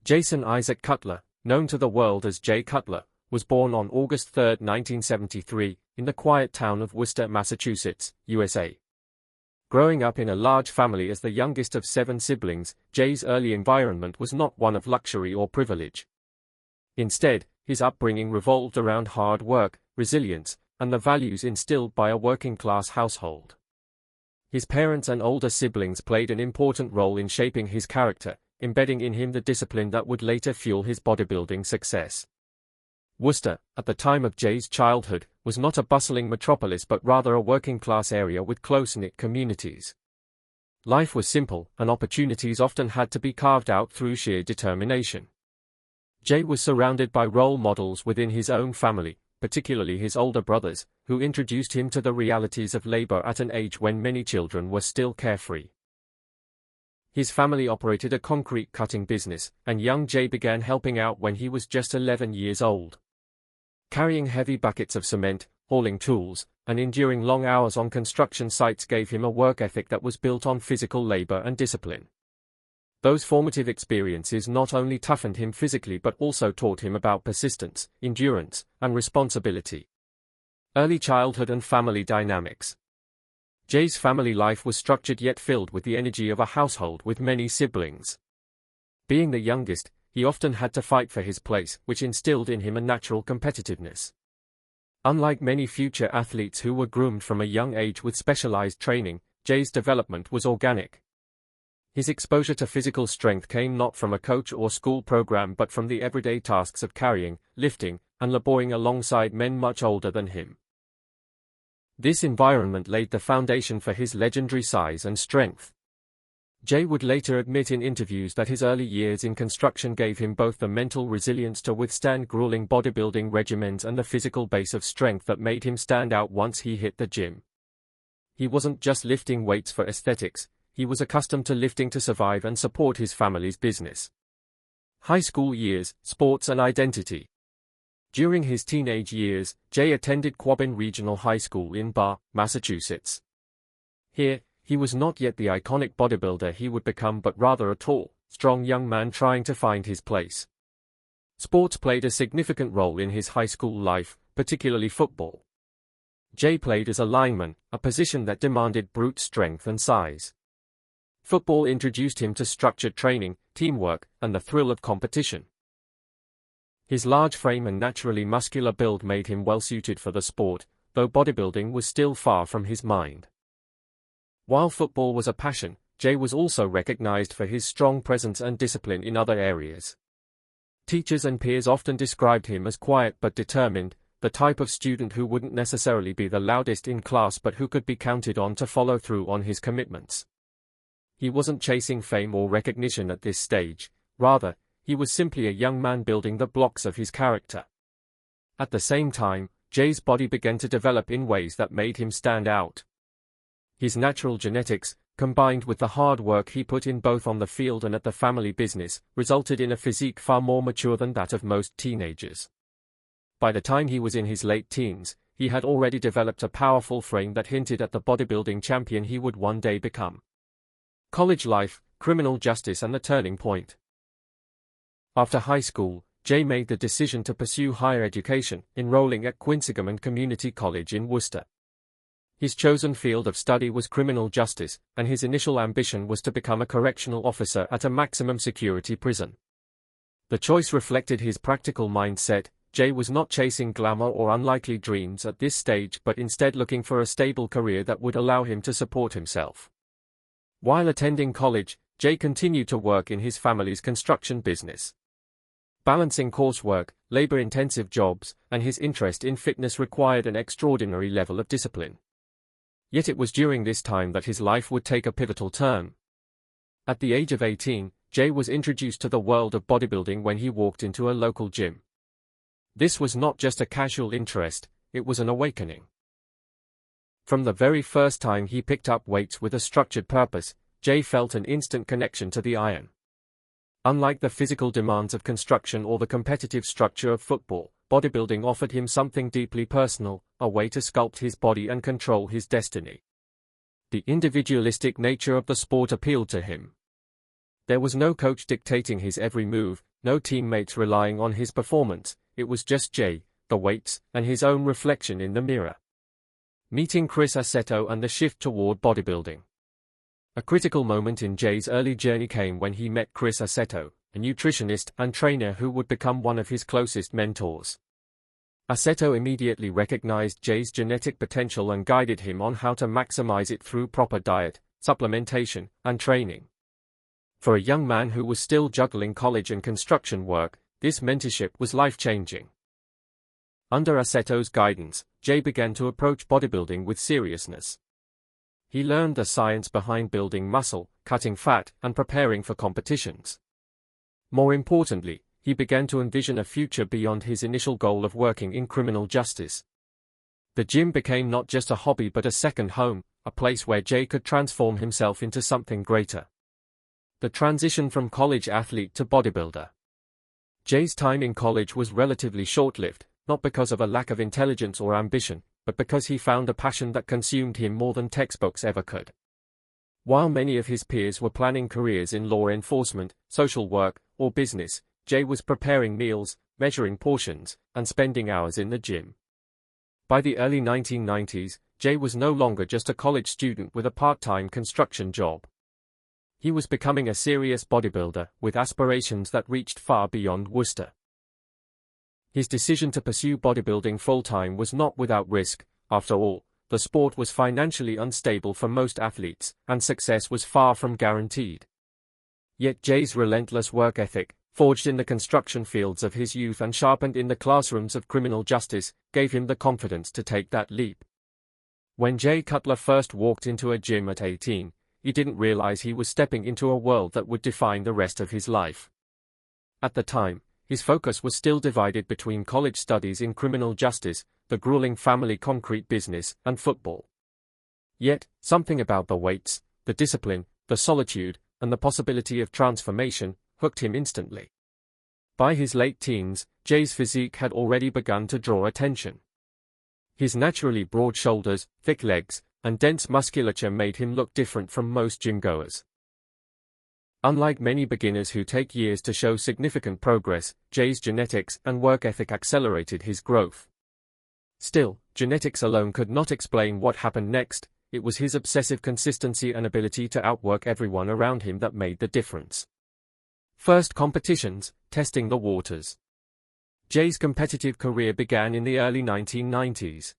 Jason Isaac Cutler, known to the world as Jay Cutler, was born on August 3, 1973, in the quiet town of Worcester, Massachusetts, USA. Growing up in a large family as the youngest of 7 siblings, Jay's early environment was not one of luxury or privilege. Instead, his upbringing revolved around hard work, resilience, and the values instilled by a working-class household. His parents and older siblings played an important role in shaping his character, embedding in him the discipline that would later fuel his bodybuilding success. Worcester, at the time of Jay's childhood, was not a bustling metropolis but rather a working-class area with close-knit communities. Life was simple, and opportunities often had to be carved out through sheer determination. Jay was surrounded by role models within his own family, particularly his older brothers, who introduced him to the realities of labor at an age when many children were still carefree. His family operated a concrete cutting business, and young Jay began helping out when he was just 11 years old. Carrying heavy buckets of cement, hauling tools, and enduring long hours on construction sites gave him a work ethic that was built on physical labor and discipline. Those formative experiences not only toughened him physically but also taught him about persistence, endurance, and responsibility. Early childhood and family dynamics. Jay's family life was structured yet filled with the energy of a household with many siblings. Being the youngest, he often had to fight for his place, which instilled in him a natural competitiveness. Unlike many future athletes who were groomed from a young age with specialized training, Jay's development was organic. His exposure to physical strength came not from a coach or school program but from the everyday tasks of carrying, lifting, and laboring alongside men much older than him. This environment laid the foundation for his legendary size and strength. Jay would later admit in interviews that his early years in construction gave him both the mental resilience to withstand grueling bodybuilding regimens and the physical base of strength that made him stand out once he hit the gym. He wasn't just lifting weights for aesthetics, he was accustomed to lifting to survive and support his family's business. High school years, sports and identity. During his teenage years, Jay attended Quabbin Regional High School in Bar, Massachusetts. Here, he was not yet the iconic bodybuilder he would become but rather a tall, strong young man trying to find his place. Sports played a significant role in his high school life, particularly football. Jay played as a lineman, a position that demanded brute strength and size. Football introduced him to structured training, teamwork, and the thrill of competition. His large frame and naturally muscular build made him well-suited for the sport, though bodybuilding was still far from his mind. While football was a passion, Jay was also recognized for his strong presence and discipline in other areas. Teachers and peers often described him as quiet but determined, the type of student who wouldn't necessarily be the loudest in class but who could be counted on to follow through on his commitments. He wasn't chasing fame or recognition at this stage, rather, he was simply a young man building the blocks of his character. At the same time, Jay's body began to develop in ways that made him stand out. His natural genetics, combined with the hard work he put in both on the field and at the family business, resulted in a physique far more mature than that of most teenagers. By the time he was in his late teens, he had already developed a powerful frame that hinted at the bodybuilding champion he would one day become. College life, criminal justice and the turning point. After high school, Jay made the decision to pursue higher education, enrolling at Quinsigamond Community College in Worcester. His chosen field of study was criminal justice, and his initial ambition was to become a correctional officer at a maximum security prison. The choice reflected his practical mindset. Jay was not chasing glamour or unlikely dreams at this stage but instead looking for a stable career that would allow him to support himself. While attending college, Jay continued to work in his family's construction business. Balancing coursework, labor-intensive jobs, and his interest in fitness required an extraordinary level of discipline. Yet it was during this time that his life would take a pivotal turn. At the age of 18, Jay was introduced to the world of bodybuilding when he walked into a local gym. This was not just a casual interest, it was an awakening. From the very first time he picked up weights with a structured purpose, Jay felt an instant connection to the iron. Unlike the physical demands of construction or the competitive structure of football, bodybuilding offered him something deeply personal, a way to sculpt his body and control his destiny. The individualistic nature of the sport appealed to him. There was no coach dictating his every move, no teammates relying on his performance. It was just Jay, the weights, and his own reflection in the mirror. Meeting Chris Aceto and the shift toward bodybuilding. A critical moment in Jay's early journey came when he met Chris Aceto, a nutritionist and trainer who would become one of his closest mentors. Aceto immediately recognized Jay's genetic potential and guided him on how to maximize it through proper diet, supplementation, and training. For a young man who was still juggling college and construction work, this mentorship was life-changing. Under Aceto's guidance, Jay began to approach bodybuilding with seriousness. He learned the science behind building muscle, cutting fat, and preparing for competitions. More importantly, he began to envision a future beyond his initial goal of working in criminal justice. The gym became not just a hobby but a second home, a place where Jay could transform himself into something greater. The transition from college athlete to bodybuilder. Jay's time in college was relatively short-lived, not because of a lack of intelligence or ambition, but because he found a passion that consumed him more than textbooks ever could. While many of his peers were planning careers in law enforcement, social work, or business, Jay was preparing meals, measuring portions, and spending hours in the gym. By the early 1990s, Jay was no longer just a college student with a part-time construction job. He was becoming a serious bodybuilder, with aspirations that reached far beyond Worcester. His decision to pursue bodybuilding full-time was not without risk. After all, the sport was financially unstable for most athletes, and success was far from guaranteed. Yet Jay's relentless work ethic, forged in the construction fields of his youth and sharpened in the classrooms of criminal justice, gave him the confidence to take that leap. When Jay Cutler first walked into a gym at 18, he didn't realize he was stepping into a world that would define the rest of his life. At the time, his focus was still divided between college studies in criminal justice, the grueling family concrete business, and football. Yet, something about the weights, the discipline, the solitude, and the possibility of transformation hooked him instantly. By his late teens, Jay's physique had already begun to draw attention. His naturally broad shoulders, thick legs, and dense musculature made him look different from most gym-goers. Unlike many beginners who take years to show significant progress, Jay's genetics and work ethic accelerated his growth. Still, genetics alone could not explain what happened next. It was his obsessive consistency and ability to outwork everyone around him that made the difference. First competitions, testing the waters. Jay's competitive career began in the early 1990s.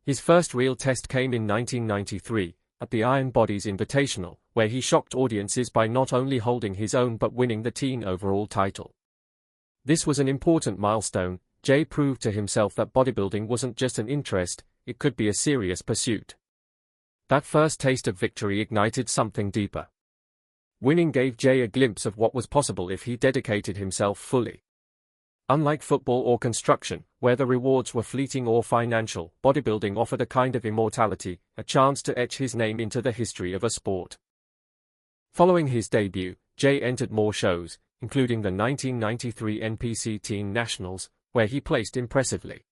His first real test came in 1993, at the Iron Bodies Invitational, where he shocked audiences by not only holding his own but winning the teen overall title. This was an important milestone. Jay proved to himself that bodybuilding wasn't just an interest, it could be a serious pursuit. That first taste of victory ignited something deeper. Winning gave Jay a glimpse of what was possible if he dedicated himself fully. Unlike football or construction, where the rewards were fleeting or financial, bodybuilding offered a kind of immortality, a chance to etch his name into the history of a sport. Following his debut, Jay entered more shows, including the 1993 NPC Teen Nationals, where he placed impressively.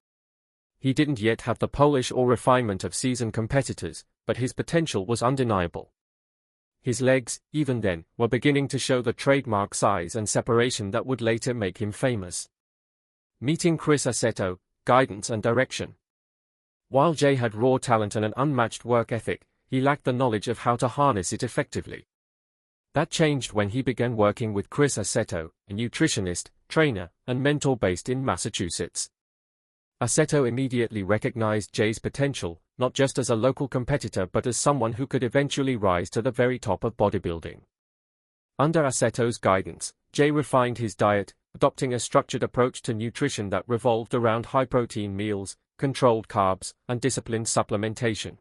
He didn't yet have the polish or refinement of seasoned competitors, but his potential was undeniable. His legs, even then, were beginning to show the trademark size and separation that would later make him famous. Meeting Chris Aceto, guidance and direction. While Jay had raw talent and an unmatched work ethic, he lacked the knowledge of how to harness it effectively. That changed when he began working with Chris Aceto, a nutritionist, trainer, and mentor based in Massachusetts. Aceto immediately recognized Jay's potential, not just as a local competitor but as someone who could eventually rise to the very top of bodybuilding. Under Aceto's guidance, Jay refined his diet, adopting a structured approach to nutrition that revolved around high-protein meals, controlled carbs, and disciplined supplementation.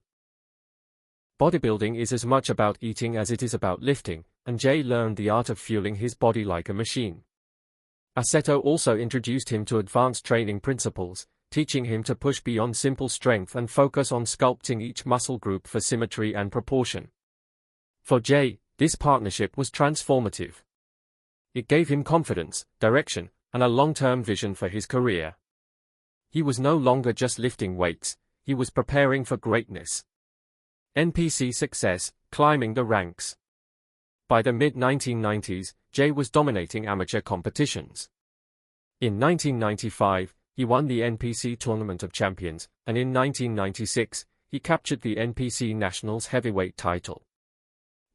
Bodybuilding is as much about eating as it is about lifting, and Jay learned the art of fueling his body like a machine. Aceto also introduced him to advanced training principles, teaching him to push beyond simple strength and focus on sculpting each muscle group for symmetry and proportion. For Jay, this partnership was transformative. It gave him confidence, direction, and a long-term vision for his career. He was no longer just lifting weights, he was preparing for greatness. NPC success, climbing the ranks. By the mid-1990s, Jay was dominating amateur competitions. In 1995, he won the NPC Tournament of Champions, and in 1996, he captured the NPC Nationals heavyweight title.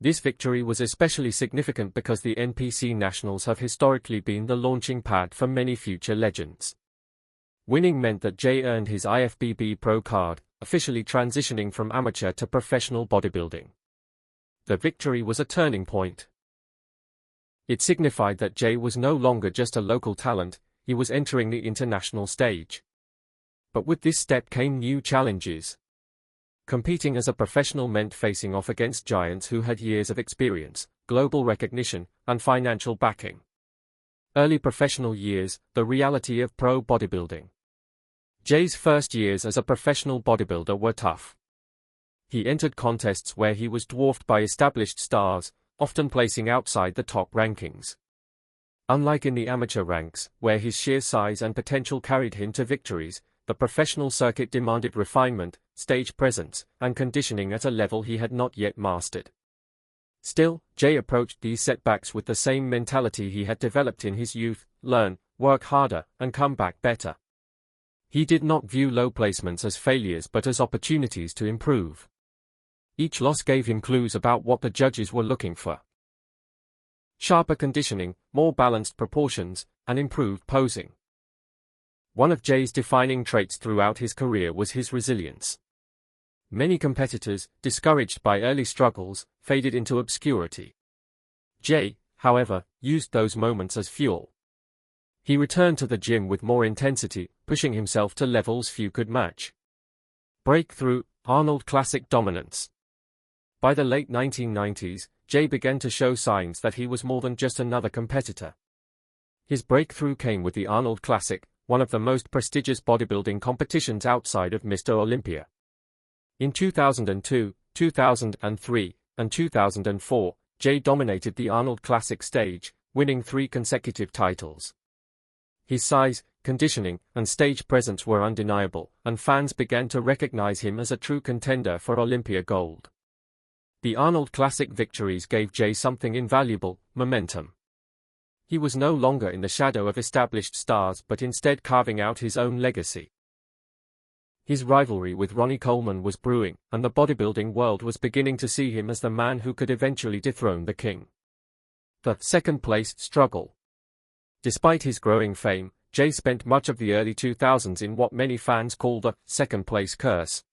This victory was especially significant because the NPC Nationals have historically been the launching pad for many future legends. Winning meant that Jay earned his IFBB Pro card, officially transitioning from amateur to professional bodybuilding. The victory was a turning point. It signified that Jay was no longer just a local talent, he was entering the international stage. But with this step came new challenges. Competing as a professional meant facing off against giants who had years of experience, global recognition, and financial backing. Early professional years, the reality of pro bodybuilding. Jay's first years as a professional bodybuilder were tough. He entered contests where he was dwarfed by established stars, often placing outside the top rankings. Unlike in the amateur ranks, where his sheer size and potential carried him to victories, the professional circuit demanded refinement, stage presence, and conditioning at a level he had not yet mastered. Still, Jay approached these setbacks with the same mentality he had developed in his youth: learn, work harder, and come back better. He did not view low placements as failures but as opportunities to improve. Each loss gave him clues about what the judges were looking for: sharper conditioning, more balanced proportions, and improved posing. One of Jay's defining traits throughout his career was his resilience. Many competitors, discouraged by early struggles, faded into obscurity. Jay, however, used those moments as fuel. He returned to the gym with more intensity, pushing himself to levels few could match. Breakthrough: Arnold Classic dominance. By the late 1990s, Jay began to show signs that he was more than just another competitor. His breakthrough came with the Arnold Classic, one of the most prestigious bodybuilding competitions outside of Mr. Olympia. In 2002, 2003, and 2004, Jay dominated the Arnold Classic stage, winning 3 consecutive titles. His size, conditioning, and stage presence were undeniable, and fans began to recognize him as a true contender for Olympia gold. The Arnold Classic victories gave Jay something invaluable: momentum. He was no longer in the shadow of established stars but instead carving out his own legacy. His rivalry with Ronnie Coleman was brewing, and the bodybuilding world was beginning to see him as the man who could eventually dethrone the king. The second-place struggle. Despite his growing fame, Jay spent much of the early 2000s in what many fans call the second-place curse.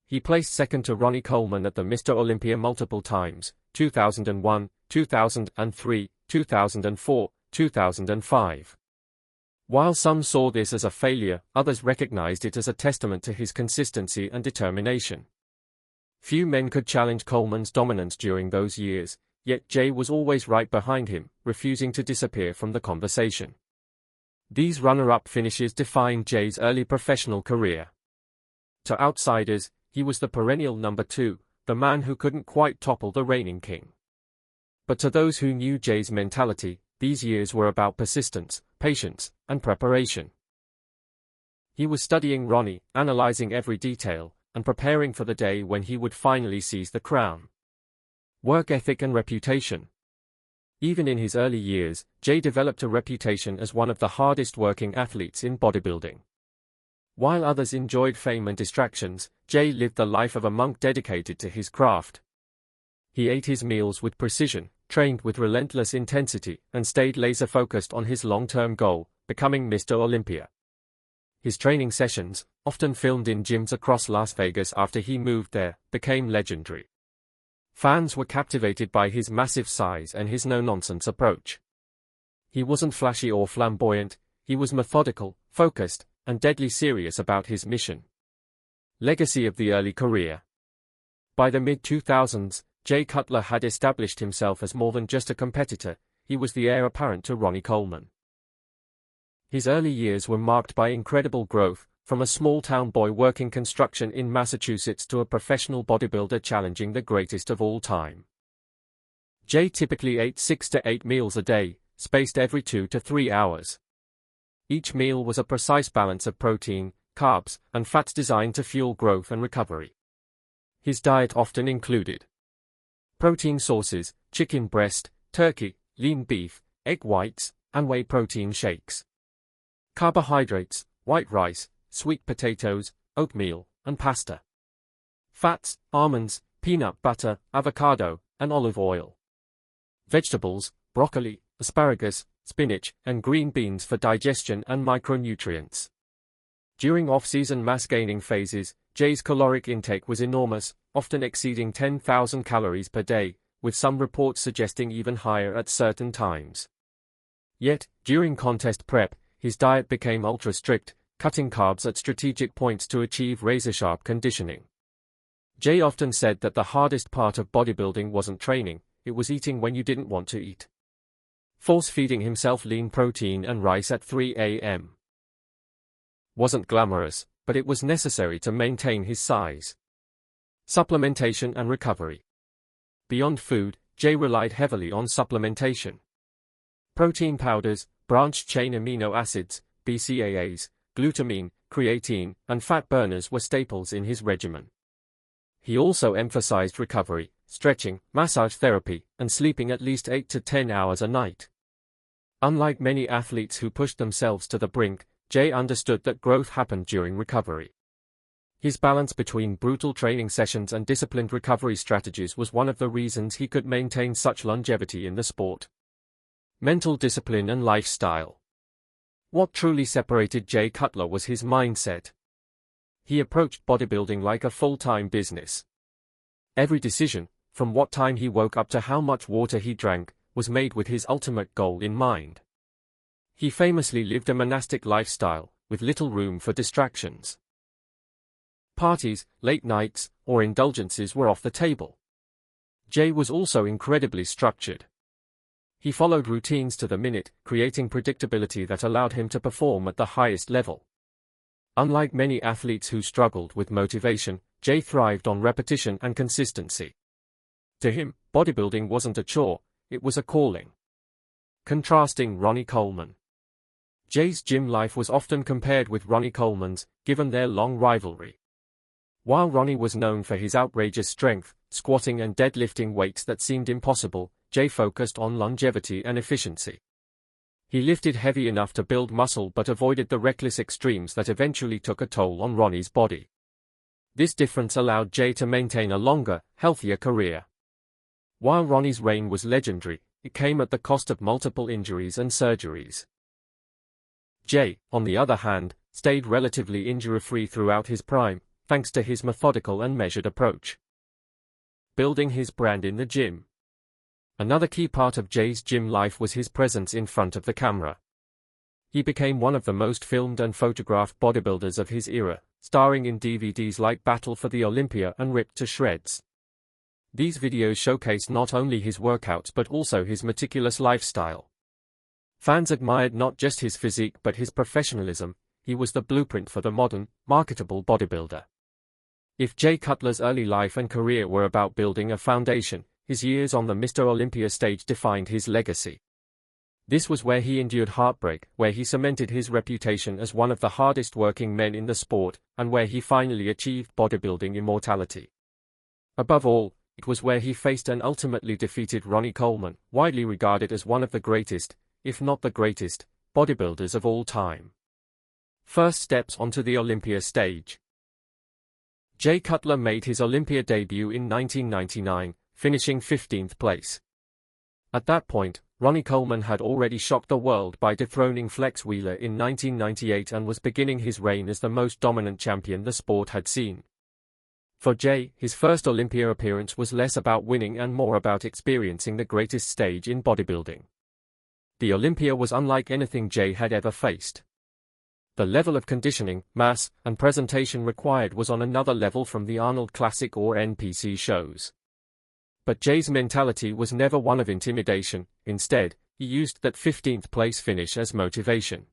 He placed second to Ronnie Coleman at the Mr. Olympia multiple times: 2001, 2003, 2004, 2005. While some saw this as a failure, others recognized it as a testament to his consistency and determination. Few men could challenge Coleman's dominance during those years, yet Jay was always right behind him, refusing to disappear from the conversation. These runner-up finishes defined Jay's early professional career. To outsiders, he was the perennial number 2, the man who couldn't quite topple the reigning king. But to those who knew Jay's mentality, these years were about persistence, patience, and preparation. He was studying Ronnie, analyzing every detail, and preparing for the day when he would finally seize the crown. Work ethic and reputation. Even in his early years, Jay developed a reputation as one of the hardest-working athletes in bodybuilding. While others enjoyed fame and distractions, Jay lived the life of a monk dedicated to his craft. He ate his meals with precision, trained with relentless intensity, and stayed laser-focused on his long-term goal: becoming Mr. Olympia. His training sessions, often filmed in gyms across Las Vegas after he moved there, became legendary. Fans were captivated by his massive size and his no-nonsense approach. He wasn't flashy or flamboyant, he was methodical, focused, and deadly serious about his mission. Legacy of the early career. By the mid-2000s, Jay Cutler had established himself as more than just a competitor. He was the heir apparent to Ronnie Coleman. His early years were marked by incredible growth, from a small-town boy working construction in Massachusetts to a professional bodybuilder challenging the greatest of all time. Jay typically ate 6 to 8 meals a day, spaced every 2 to 3 hours. Each meal was a precise balance of protein, carbs, and fats designed to fuel growth and recovery. His diet often included Protein sources: chicken breast, turkey, lean beef, egg whites, and whey protein shakes. Carbohydrates: white rice, sweet potatoes, oatmeal, and pasta. Fats: almonds, peanut butter, avocado, and olive oil. Vegetables: broccoli, asparagus, spinach, and green beans for digestion and micronutrients. During off-season mass-gaining phases, Jay's caloric intake was enormous, often exceeding 10,000 calories per day, with some reports suggesting even higher at certain times. Yet, during contest prep, his diet became ultra-strict, cutting carbs at strategic points to achieve razor-sharp conditioning. Jay often said that the hardest part of bodybuilding wasn't training, it was eating when you didn't want to eat. Force-feeding himself lean protein and rice at 3 a.m. wasn't glamorous, but it was necessary to maintain his size. Supplementation and recovery. Beyond food, Jay relied heavily on supplementation. Protein powders, branched-chain amino acids, BCAAs, glutamine, creatine, and fat burners were staples in his regimen. He also emphasized recovery, stretching, massage therapy, and sleeping at least 8 to 10 hours a night. Unlike many athletes who pushed themselves to the brink, Jay understood that growth happened during recovery. His balance between brutal training sessions and disciplined recovery strategies was one of the reasons he could maintain such longevity in the sport. Mental discipline and lifestyle. What truly separated Jay Cutler was his mindset. He approached bodybuilding like a full-time business. Every decision, from what time he woke up to how much water he drank, was made with his ultimate goal in mind. He famously lived a monastic lifestyle, with little room for distractions. Parties, late nights, or indulgences were off the table. Jay was also incredibly structured. He followed routines to the minute, creating predictability that allowed him to perform at the highest level. Unlike many athletes who struggled with motivation, Jay thrived on repetition and consistency. To him, bodybuilding wasn't a chore, it was a calling. Contrasting Ronnie Coleman. Jay's gym life was often compared with Ronnie Coleman's, given their long rivalry. While Ronnie was known for his outrageous strength, squatting and deadlifting weights that seemed impossible, Jay focused on longevity and efficiency. He lifted heavy enough to build muscle but avoided the reckless extremes that eventually took a toll on Ronnie's body. This difference allowed Jay to maintain a longer, healthier career. While Ronnie's reign was legendary, it came at the cost of multiple injuries and surgeries. Jay, on the other hand, stayed relatively injury-free throughout his prime, thanks to his methodical and measured approach. Building his brand in the gym. Another key part of Jay's gym life was his presence in front of the camera. He became one of the most filmed and photographed bodybuilders of his era, starring in DVDs like Battle for the Olympia and Ripped to Shreds. These videos showcased not only his workouts but also his meticulous lifestyle. Fans admired not just his physique but his professionalism. He was the blueprint for the modern, marketable bodybuilder. If Jay Cutler's early life and career were about building a foundation, his years on the Mr. Olympia stage defined his legacy. This was where he endured heartbreak, where he cemented his reputation as one of the hardest working men in the sport, and where he finally achieved bodybuilding immortality. Above all, it was where he faced and ultimately defeated Ronnie Coleman, widely regarded as one of the greatest, if not the greatest, bodybuilders of all time. First steps onto the Olympia stage. Jay Cutler made his Olympia debut in 1999, finishing 15th place. At that point, Ronnie Coleman had already shocked the world by dethroning Flex Wheeler in 1998 and was beginning his reign as the most dominant champion the sport had seen. For Jay, his first Olympia appearance was less about winning and more about experiencing the greatest stage in bodybuilding. The Olympia was unlike anything Jay had ever faced. The level of conditioning, mass, and presentation required was on another level from the Arnold Classic or NPC shows. But Jay's mentality was never one of intimidation. Instead, he used that 15th place finish as motivation.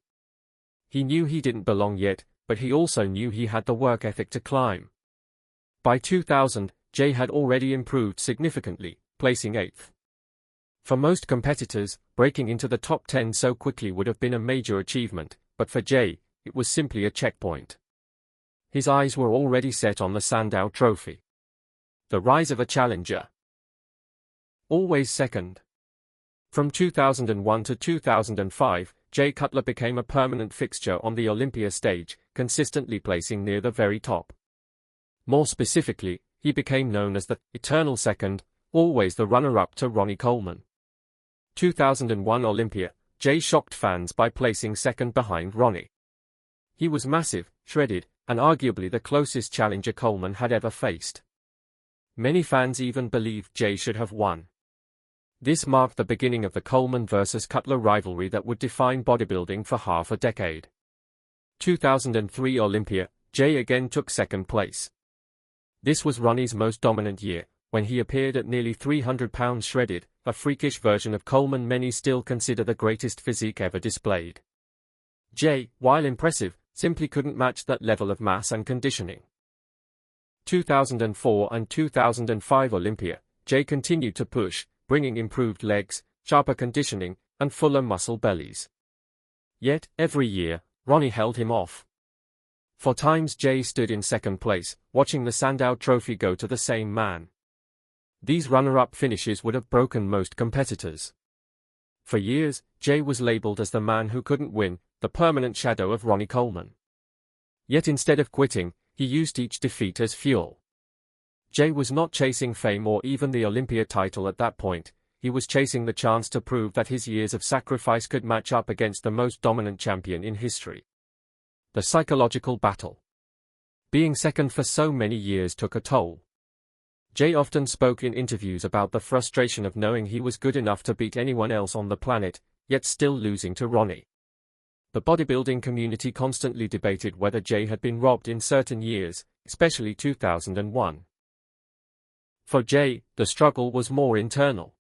He knew he didn't belong yet, but he also knew he had the work ethic to climb. By 2000, Jay had already improved significantly, placing 8th. For most competitors, breaking into the top 10 so quickly would have been a major achievement, but for Jay, it was simply a checkpoint. His eyes were already set on the Sandow Trophy. The rise of a challenger. always second. From 2001 to 2005, Jay Cutler became a permanent fixture on the Olympia stage, consistently placing near the very top. More specifically, he became known as the eternal second, always the runner-up to Ronnie Coleman. 2001 Olympia, Jay shocked fans by placing second behind Ronnie. He was massive, shredded, and arguably the closest challenger Coleman had ever faced. Many fans even believed Jay should have won. This marked the beginning of the Coleman vs. Cutler rivalry that would define bodybuilding for half a decade. 2003 Olympia, Jay again took second place. This was Ronnie's most dominant year, when he appeared at nearly 300 pounds shredded, a freakish version of Coleman many still consider the greatest physique ever displayed. Jay, while impressive, simply couldn't match that level of mass and conditioning. 2004 and 2005 Olympia, Jay continued to push, bringing improved legs, sharper conditioning, and fuller muscle bellies. Yet, every year, Ronnie held him off. For times Jay stood in second place, watching the Sandow Trophy go to the same man. These runner-up finishes would have broken most competitors. For years, Jay was labeled as the man who couldn't win, the permanent shadow of Ronnie Coleman. Yet instead of quitting, he used each defeat as fuel. Jay was not chasing fame or even the Olympia title at that point, he was chasing the chance to prove that his years of sacrifice could match up against the most dominant champion in history. The psychological battle. Being second for so many years took a toll. Jay often spoke in interviews about the frustration of knowing he was good enough to beat anyone else on the planet, yet still losing to Ronnie. The bodybuilding community constantly debated whether Jay had been robbed in certain years, especially 2001. For Jay, the struggle was more internal.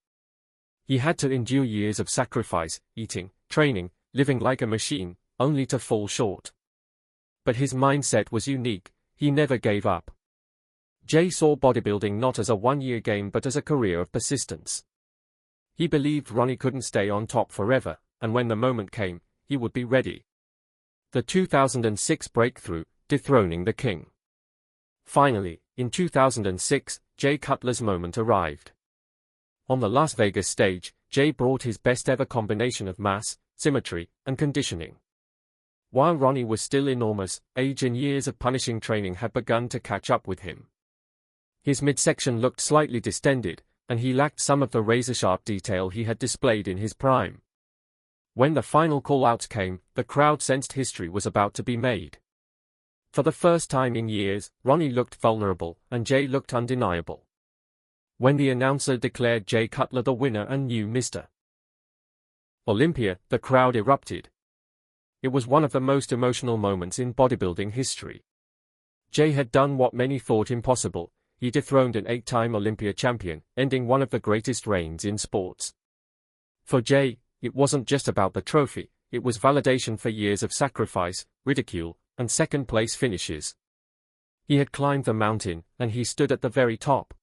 He had to endure years of sacrifice, eating, training, living like a machine, only to fall short. But his mindset was unique, he never gave up. Jay saw bodybuilding not as a one-year game but as a career of persistence. He believed Ronnie couldn't stay on top forever, and when the moment came, he would be ready. The 2006 breakthrough, dethroning the king. Finally, in 2006, Jay Cutler's moment arrived. On the Las Vegas stage, Jay brought his best-ever combination of mass, symmetry, and conditioning. While Ronnie was still enormous, age and years of punishing training had begun to catch up with him. His midsection looked slightly distended, and he lacked some of the razor-sharp detail he had displayed in his prime. When the final call-outs came, the crowd sensed history was about to be made. For the first time in years, Ronnie looked vulnerable, and Jay looked undeniable. When the announcer declared Jay Cutler the winner and new Mr. Olympia, the crowd erupted. It was one of the most emotional moments in bodybuilding history. Jay had done what many thought impossible, he dethroned an 8-time Olympia champion, ending one of the greatest reigns in sports. For Jay, it wasn't just about the trophy, it was validation for years of sacrifice, ridicule, and second-place finishes. He had climbed the mountain, and he stood at the very top.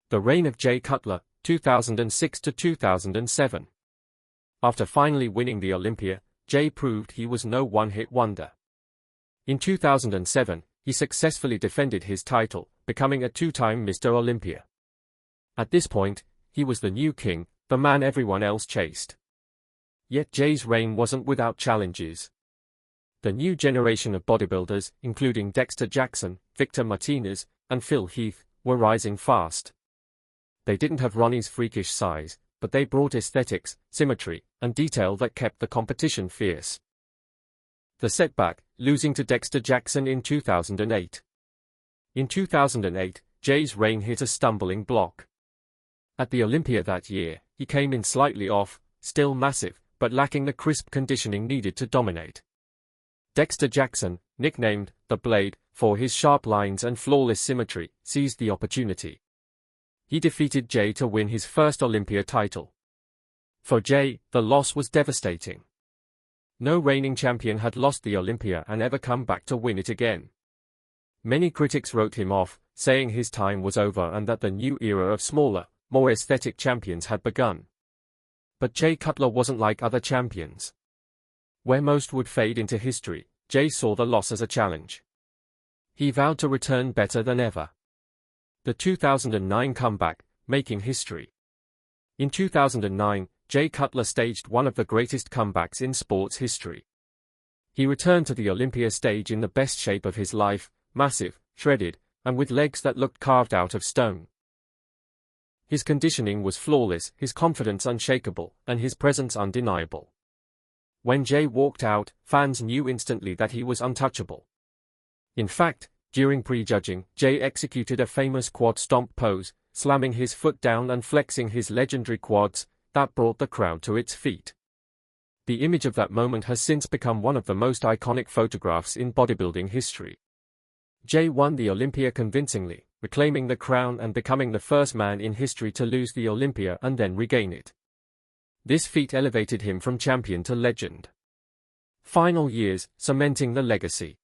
The reign of Jay Cutler, 2006 to 2007. After finally winning the Olympia, Jay proved he was no one-hit wonder. In 2007, he successfully defended his title, becoming a 2-time Mr. Olympia. At this point, he was the new king, the man everyone else chased. Yet Jay's reign wasn't without challenges. The new generation of bodybuilders, including Dexter Jackson, Victor Martinez, and Phil Heath, were rising fast. They didn't have Ronnie's freakish size, but they brought aesthetics, symmetry, and detail that kept the competition fierce. The setback, losing to Dexter Jackson in 2008. In 2008, Jay's reign hit a stumbling block. At the Olympia that year, he came in slightly off, still massive, but lacking the crisp conditioning needed to dominate. Dexter Jackson, nicknamed the Blade, for his sharp lines and flawless symmetry, seized the opportunity. He defeated Jay to win his first Olympia title. For Jay, the loss was devastating. No reigning champion had lost the Olympia and ever come back to win it again. Many critics wrote him off, saying his time was over and that the new era of smaller, more aesthetic champions had begun. But Jay Cutler wasn't like other champions. Where most would fade into history, Jay saw the loss as a challenge. He vowed to return better than ever. The 2009 comeback, making history. In 2009, Jay Cutler staged one of the greatest comebacks in sports history. He returned to the Olympia stage in the best shape of his life, massive, shredded, and with legs that looked carved out of stone. His conditioning was flawless, his confidence unshakable, and his presence undeniable. When Jay walked out, fans knew instantly that he was untouchable. In fact, during prejudging, Jay executed a famous quad stomp pose, slamming his foot down and flexing his legendary quads, that brought the crowd to its feet. The image of that moment has since become one of the most iconic photographs in bodybuilding history. Jay won the Olympia convincingly, reclaiming the crown and becoming the first man in history to lose the Olympia and then regain it. This feat elevated him from champion to legend. Final years, cementing the legacy.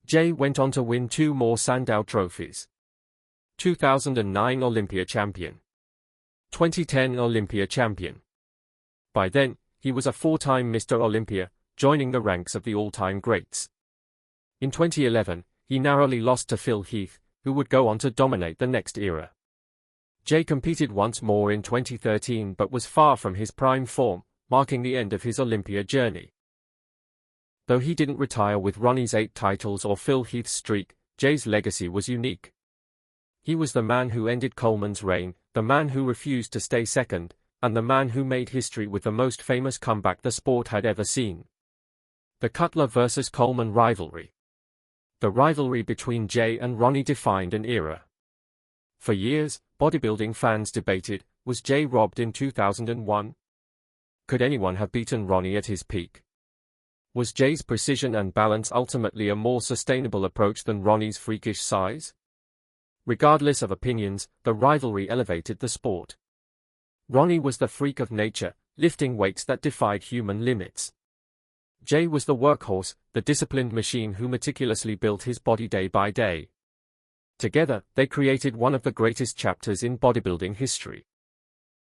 Jay went on to win 2 more Sandow trophies. 2009 Olympia champion. 2010 Olympia champion. By then, he was a 4-time Mr. Olympia, joining the ranks of the all-time greats. In 2011, he narrowly lost to Phil Heath, who would go on to dominate the next era. Jay competed once more in 2013 but was far from his prime form, marking the end of his Olympia journey. Though he didn't retire with Ronnie's 8 titles or Phil Heath's streak, Jay's legacy was unique. He was the man who ended Coleman's reign, the man who refused to stay second, and the man who made history with the most famous comeback the sport had ever seen. The Cutler vs. Coleman rivalry. The rivalry between Jay and Ronnie defined an era. For years, bodybuilding fans debated, was Jay robbed in 2001? Could anyone have beaten Ronnie at his peak? Was Jay's precision and balance ultimately a more sustainable approach than Ronnie's freakish size? Regardless of opinions, the rivalry elevated the sport. Ronnie was the freak of nature, lifting weights that defied human limits. Jay was the workhorse, the disciplined machine who meticulously built his body day by day. Together, they created one of the greatest chapters in bodybuilding history.